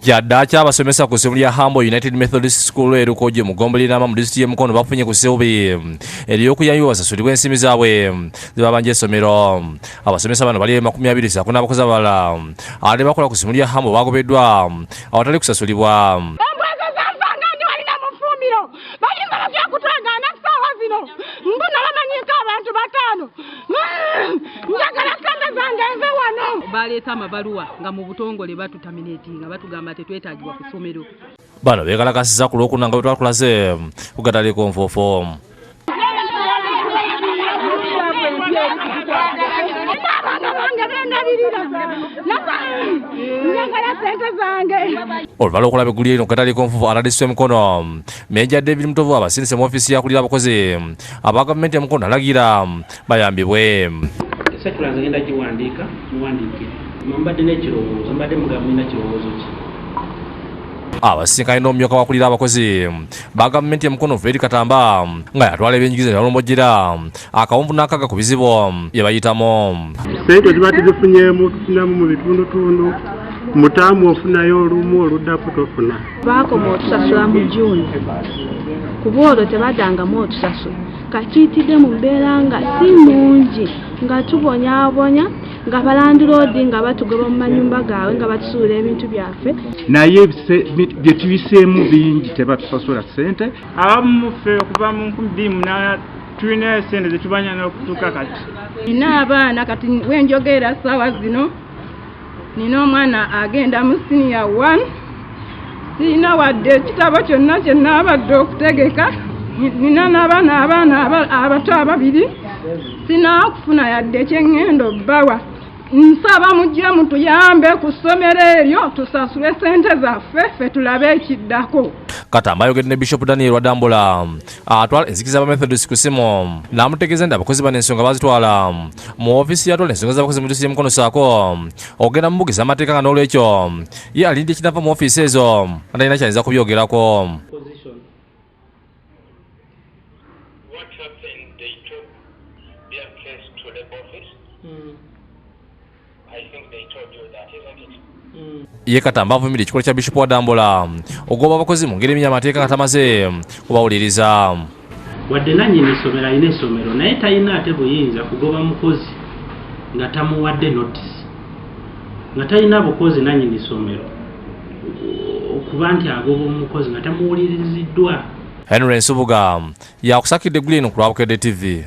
Yaddaaki abasomesa ku ssomero lya Humble United Methodist School erukoje mu Gombolirama mu disitulikiti y'e Mukono bafunye ku ssuubi ery'okuyambibwa basasulibwe ensimbi zaabwe ze babanja essomero. Abasomesa bano bali 20 sako n'abakozi abalala ate bakola ku ssomero lya Humble bagobeddwa awatali kusasulibwa. Baleeta amabaluwa nga mu butongole batutaminatinga batugamba tetwetaagibwa ku ssomero. Bano beekalakasiza ku Lwokuna nga bwe twakulaze ku Agataliiko nfoofo. Oluvannyuma lw'okulaba eggulu lino ku Agataliiko nfoofo aladiswe Mukono, Meeja David Mutovu abasindise mu ofiisi yakulira abakozi aba gavumenti e Mukono alagira bayambibwe. Sekula ngenda giwandiika muwandiike mbadde n'ekirowoozo mbadde mugabulina kirowoozo ki abasisinkanye n'omumyuka wakulira abakozi ba gavumenti e Mukono Fred Katamba nga yatwala ebyenjigiriza byalombojjera akawunvu n'akaga ku bizibu bye bayitamu. Ssente zibadde zifunyeemu tufunamu mu bitundutundu mutaamu ofunayo olumu oluddaku tofuna. Baakoma otusasula mu June kuba olwo tebaddangamu otusasula kakiitidde mu mbeera nga si mungi nga tubonyaabonya nga balandiroodi nga batugoba mu manyumba gaabwe nga batusuula ebintu byaffe naye bye tuyiseemu bingi tebatusasula ssente. Abamu ffe okuva mu 2008 tulina ssente zetubanya n'okutuuka kati. Nina abaana kati wenjogera ssaawa zino nina omwana agenda mu siniya 1 sirina wadde ekitabo kyonna kye naabadde okutegeka. Nina n'abaana abato ababiri sinakufuna yadde ekyengendo bbawa. Nsaba mujje mutuyambe ku ssomero eryo tusasule ssente zaffe ffe tulabe ekiddako. Katamba ayogedde ne Bishop Daniel Wadambula atwala enzikiza Methodist ku ssimu n'amutegeeza nti abakozi bano ensonga bazitwala mu ofiisi yatwala ensonga z'abakozi mu disitulikiti y'e Mukono saako ogenda mu bugezi amateeka nga n'olwekyo ye alinde ekinava mu ofiisi ezo atalina kyayinza kubyogerako. Ye Katamba avumirira ekikolo kya Bishop Wadambula ogoba abakozi mu ngeri eminya amateeka nga tamaze kubawuliriza. Wadde nannyini essomero alina essomero naye talina ate buyinza kugoba mukozi nga tamuwadde notice nga talina bukozi nannyini ssomero okuba nti agoba omukozi nga tamuwuliriziddwa. Henry Nsubuga yakusakidde eggulu lino ku lwa Bukedde TV.